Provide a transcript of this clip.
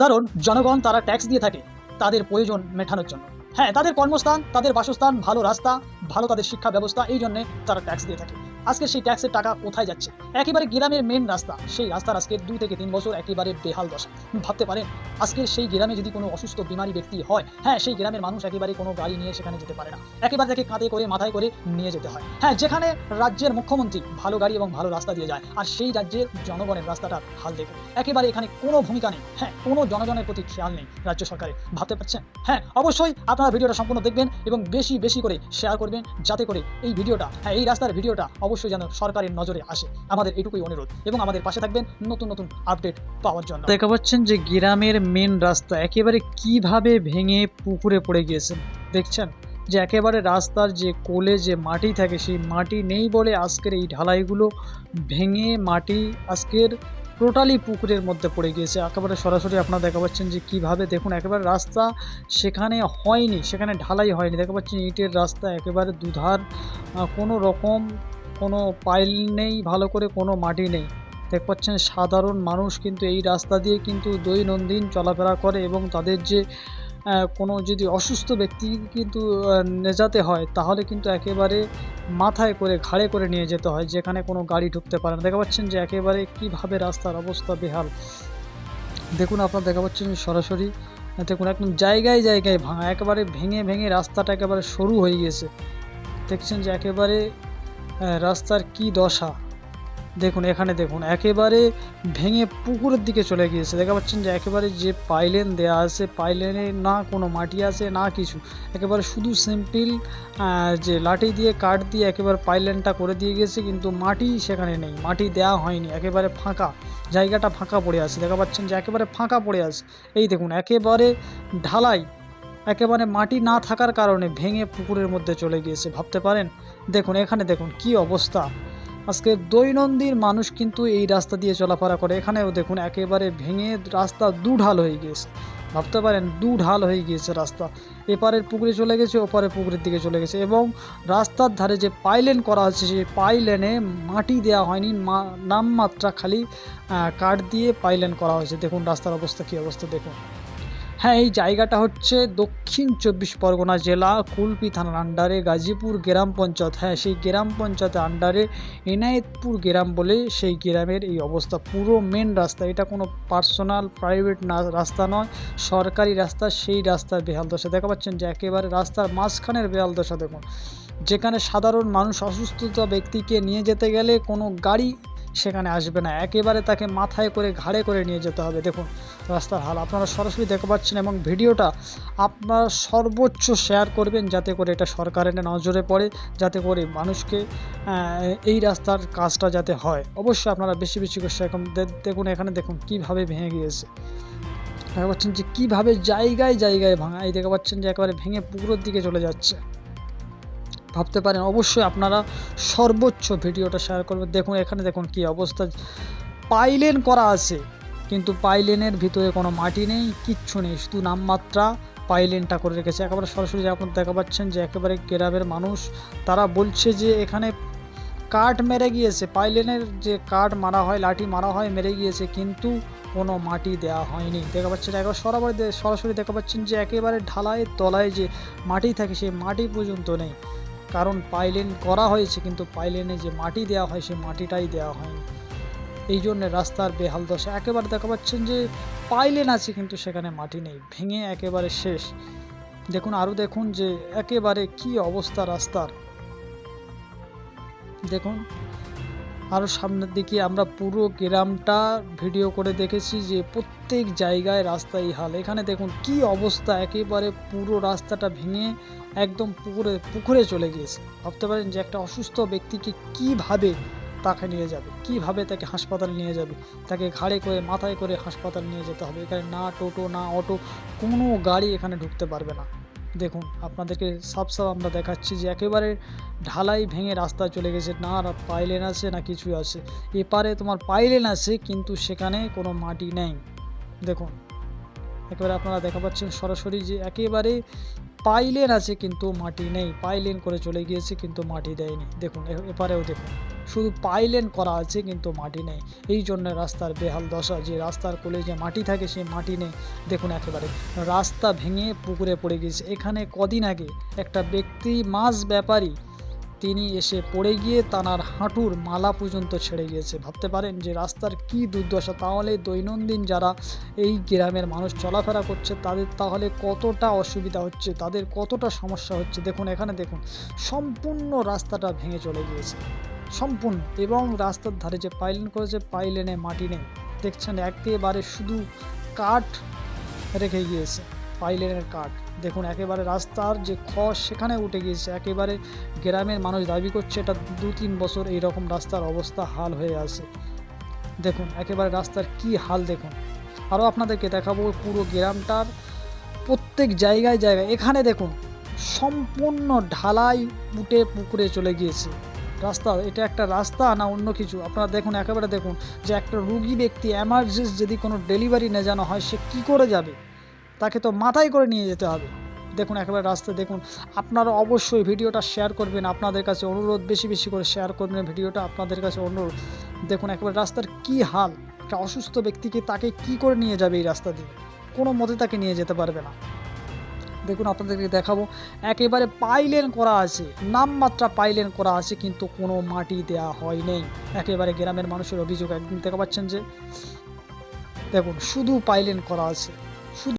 কারণ জনগণ তারা ট্যাক্স দিয়ে থাকে তাদের প্রয়োজন মেটানোর জন্য। হ্যাঁ, তাদের কর্মস্থান, তাদের বাসস্থান, ভালো রাস্তা, ভালো তাদের শিক্ষা ব্যবস্থা, এই জন্যে তারা ট্যাক্স দিয়ে থাকে। আজকে সেই ট্যাক্সের টাকা কোথায় যাচ্ছে? একেবারে গ্রামের মেন রাস্তা, সেই রাস্তার আজকে 2 থেকে 3 বছর একেবারে বেহাল দশা। ভাবতে পারেন আজকে সেই গ্রামে যদি কোনো অসুস্থ বিমারী ব্যক্তি হয়, হ্যাঁ, সেই গ্রামের মানুষ একেবারে কোনো গাড়ি নিয়ে সেখানে যেতে পারে না। একেবারে তাকে কাঁধে করে মাথায় করে নিয়ে যেতে হয়। হ্যাঁ, যেখানে রাজ্যের মুখ্যমন্ত্রী ভালো গাড়ি এবং ভালো রাস্তা দিয়ে যায়, আর সেই রাজ্যের জনগণের রাস্তাটার হাল দেখুন। একেবারে এখানে কোনো ভূমিকা নেই। হ্যাঁ, কোনো জনগণের প্রতি খেয়াল নেই রাজ্য সরকারের। ভাবতে পারছেন? হ্যাঁ, অবশ্যই আপনারা ভিডিওটা সম্পূর্ণ দেখবেন এবং বেশি বেশি করে শেয়ার করবেন, যাতে করে এই ভিডিওটা, হ্যাঁ, এই রাস্তার ভিডিওটা অবশ্যই যেন সরকারের নজরে আসে। আমাদের এটুকুই অনুরোধ, এবং আমাদের পাশে থাকবেন নতুন নতুন আপডেট পাওয়ার জন্য। দেখা পাচ্ছেন যে গ্রামের মেন রাস্তা একেবারে কিভাবে ভেঙে পুকুরে পড়ে গিয়েছে। দেখছেন যে একেবারে রাস্তার যে কোলে যে মাটি থাকে, সেই মাটি নেই বলে আজকের এই ঢালাইগুলো ভেঙে মাটি আজকের টোটালি পুকুরের মধ্যে পড়ে গিয়েছে। একেবারে সরাসরি আপনারা দেখা পাচ্ছেন যে কীভাবে, দেখুন একেবারে রাস্তা সেখানে হয়নি, সেখানে ঢালাই হয়নি। দেখা পাচ্ছেন ইটের রাস্তা, একেবারে দুধার কোনো রকম কোনো পাইল নেই, ভালো করে কোনো মাটি নেই। দেখতে পাচ্ছেন সাধারণ মানুষ কিন্তু এই রাস্তা দিয়ে কিন্তু দৈনন্দিন চলাফেরা করে, এবং তাদের যে কোনো যদি অসুস্থ ব্যক্তি কিন্তু নেজাতে হয়, তাহলে কিন্তু একেবারে মাথায় করে ঘাড়ে করে নিয়ে যেতে হয়, যেখানে কোনো গাড়ি ঢুকতে পারে না। দেখা পাচ্ছেন যে একেবারে কীভাবে রাস্তার অবস্থা বেহাল। দেখুন আপনারা দেখা পাচ্ছেন সরাসরি, দেখুন একদম জায়গায় জায়গায় ভাঙা, একেবারে ভেঙে ভেঙে রাস্তাটা একেবারে সরু হয়ে গিয়েছে। দেখছেন যে একেবারে রাস্তার কি দশা। দেখুন এখানে দেখুন একেবারে ভেঙে পুকুরের দিকে চলে গিয়েছে। দেখা পাচ্ছেন যে একেবারে যে পাইলেন দেয়া আছে, পাইলেনে না কোনো মাটি আছে না কিছু, একেবারে শুধু সিম্পল যে লাঠি দিয়ে কাঠ দিয়ে একেবারে পাইলেনটা করে দিয়ে গেছে, কিন্তু মাটি সেখানে নেই, মাটি দেওয়া হয়নি, একেবারে ফাঁকা, জায়গাটা ফাঁকা পড়ে আছে। দেখা পাচ্ছেন যে একেবারে ফাঁকা পড়ে আছে। এই দেখুন একেবারে ঢালাই, একেবারে মাটি না থাকার কারণে ভেঙে পুকুরের মধ্যে চলে গিয়েছে। ভাবতে পারেন? দেখুন এখানে দেখুন কি অবস্থা। আজকে দৈনন্দিন মানুষ কিন্তু এই রাস্তা দিয়ে চলাফেরা করে, এখানেও দেখুন একেবারে ভেঙে রাস্তা দুঢাল হয়ে গিয়েছে। ভাবতে পারেন দুঢাল হয়ে গিয়েছে রাস্তা, এপারের পুকুরে চলে গেছে, ওপারের পুকুরের দিকে চলে গেছে, এবং রাস্তার ধারে যে পাইলেন করা হচ্ছে সেই পাইলেনে মাটি দেওয়া হয়নি, নামমাত্রা খালি কাঠ দিয়ে পাইলেন করা হয়েছে। দেখুন রাস্তার অবস্থা, কী অবস্থা দেখুন। হ্যাঁ, এই জায়গাটা হচ্ছে দক্ষিণ 24 পরগনা জেলা কুলপি থানার আন্ডারে গাজীপুর গ্রাম পঞ্চায়েত। হ্যাঁ, সেই গ্রাম পঞ্চায়েতের আন্ডারে এনায়েতপুর গ্রাম বলে সেই গ্রামের এই অবস্থা। পুরো মেন রাস্তা, এটা কোনো পার্সোনাল প্রাইভেট না রাস্তা নয়, সরকারি রাস্তা, সেই রাস্তার বেহাল দশা। দেখা পাচ্ছেন যে একেবারে রাস্তার মাঝখানের বেহাল দশা দেখুন, যেখানে সাধারণ মানুষ অসুস্থতা ব্যক্তিকে নিয়ে যেতে গেলে কোনো গাড়ি সেখানে আসবে না, একেবারে তাকে মাথায় করে ঘাড়ে করে নিয়ে যেতে হবে। দেখুন রাস্তার হাল আপনারা সরাসরি দেখতে পাচ্ছেন, এবং ভিডিওটা আপনারা সর্বোচ্চ শেয়ার করবেন, যাতে করে এটা সরকারের নজরে পড়ে, যাতে করে মানুষকে এই রাস্তার কাজটা যাতে হয়। অবশ্যই আপনারা বেশি বেশি করে শেয়ার করুন। দেখুন এখানে দেখুন কীভাবে ভেঙে গিয়েছে। দেখা পাচ্ছেন যে কীভাবে জায়গায় জায়গায় ভাঙা, এই দেখা পাচ্ছেন যে একেবারে ভেঙে পুকুরের দিকে চলে যাচ্ছে। ভাবতে পারেন? অবশ্যই আপনারা সর্বোচ্চ ভিডিওটা শেয়ার করবেন। দেখুন এখানে দেখুন কী অবস্থা, পাইলেন করা আছে কিন্তু পাইলেনের ভিতরে কোনো মাটি নেই, কিচ্ছু নেই, শুধু নামমাত্রা পাইলেনটা করে রেখেছে। একেবারে সরাসরি আপনারা দেখা পাচ্ছেন যে একেবারে গ্রামের মানুষ তারা বলছে যে এখানে কাঠ মেরে গিয়েছে, পাইলেনের যে কাঠ মারা হয়, লাঠি মারা হয়, মেরে গিয়েছে, কিন্তু কোনো মাটি দেওয়া হয়নি। দেখা পাচ্ছেন একবার সরাসরি দেখা পাচ্ছেন যে একেবারে ঢালাইয়ের তলায় যে মাটি থাকে সেই মাটি পর্যন্ত নেই, কারণ পাইলেন করা হয়েছে কিন্তু পাইলেনে যে মাটি দেওয়া হয় সেই মাটিটাই দেওয়া হয়নি। এই জন্য রাস্তার বেহাল দশা। একেবারে দেখা পাচ্ছেন যে পাইলেন আছে কিন্তু সেখানে মাটি নেই, ভেঙে একেবারে শেষ। দেখুন আরও দেখুন যে একেবারে কি অবস্থা রাস্তার। দেখুন আরও সামনের দিকে আমরা পুরো গ্রামটা ভিডিও করে দেখেছি যে প্রত্যেক জায়গায় রাস্তা এই হাল। এখানে দেখুন কি অবস্থা, একেবারে পুরো রাস্তাটা ভেঙে একদম পুকুরে চলে গিয়েছে। ভাবতে পারেন যে একটা অসুস্থ ব্যক্তিকে কিভাবে তাকে নিয়ে যাবে, কিভাবে তাকে হাসপাতালে নিয়ে যাবে, তাকে ঘাড়ে করে মাথায় করে হাসপাতাল নিয়ে যেতে হবে। এখানে না টোটো না অটো, কোনো গাড়ি এখানে ঢুকতে পারবে না। দেখুন আপনাদেরকে সাফ আমরা দেখাচ্ছি যে একেবারে ঢালাই ভেঙে রাস্তায় চলে গেছে, না পাইলেন আছে না কিছু আছে। এপারে তোমার পাইলেন আছে কিন্তু সেখানে কোনো মাটি নেই। দেখুন একেবারে আপনারা দেখা পাচ্ছেন সরাসরি যে একেবারে পাইলেন আছে কিন্তু মাটি নেই, পাইলেন করে চলে গিয়েছে কিন্তু মাটি দেয়নি। দেখুন এপারেও দেখুন শুধু পাইলেন করা আছে কিন্তু মাটি নেই। এই জন্য রাস্তার বেহাল দশা, যে রাস্তার কোলে যে মাটি থাকে সেই মাটি নেই। দেখুন একেবারে রাস্তা ভেঙে পুকুরে পড়ে গিয়েছে। এখানে কদিন আগে একটা ব্যক্তি মাছ ব্যাপারী তিনি এসে পড়ে গিয়ে তানার হাঁটুর মালা পর্যন্ত ছেড়ে গিয়েছে। ভাবতে পারেন যে রাস্তার কি দুর্দশা। তাহলে দৈনন্দিন যারা এই গ্রামের মানুষ চলাফেরা করছে তাদের তাহলে কতটা অসুবিধা হচ্ছে, তাদের কতটা সমস্যা হচ্ছে। দেখুন এখানে দেখুন সম্পূর্ণ রাস্তাটা ভেঙে চলে গিয়েছে সম্পূর্ণ, এবং রাস্তার ধারে যে পাইলেন করেছে পাইলেনে মাটি নেই। দেখছেন একেবারে শুধু কাঠ রেখে গিয়েছে, পাইলেনের কাঠ। দেখুন একেবারে রাস্তার যে খস সেখানে উঠে গিয়েছে। একেবারে গ্রামের মানুষ দাবি করছে এটা 2-3 বছর এইরকম রাস্তার অবস্থা হাল হয়ে আছে। দেখুন একেবারে রাস্তার কি হাল দেখুন। আরও আপনাদেরকে দেখাবো পুরো গ্রামটার প্রত্যেক জায়গায় জায়গায়। এখানে দেখুন সম্পূর্ণ ঢালাই উঠে পুকুরে চলে গিয়েছে রাস্তা। এটা একটা রাস্তা না অন্য কিছু? আপনারা দেখুন একেবারে দেখুন যে একটা রুগী ব্যক্তি এমার্জেন্সি যদি কোনো ডেলিভারি নেজানো হয় সে কী করে যাবে, তাকে তো মাথায় করে নিয়ে যেতে হবে। দেখুন একেবারে রাস্তা দেখুন। আপনারা অবশ্যই ভিডিওটা শেয়ার করবেন, আপনাদের কাছে অনুরোধ, বেশি বেশি করে শেয়ার করবেন ভিডিওটা, আপনাদের কাছে অনুরোধ। দেখুন একেবারে রাস্তার কি হাল। একটা অসুস্থ ব্যক্তিকে তাকে কি করে নিয়ে যাবে এই রাস্তা দিয়ে? কোনো মতে তাকে নিয়ে যেতে পারবে না। দেখুন আপনাদেরকে দেখাবো একেবারে পাইলেন করা আছে, নামমাত্রা পাইলেন করা আছে কিন্তু কোনো মাটি দেয়া হয় নাই। একেবারে গ্রামের মানুষের অভিযোগ একদিন দেখা পাচ্ছেন যে দেখুন শুধু পাইলেন করা আছে।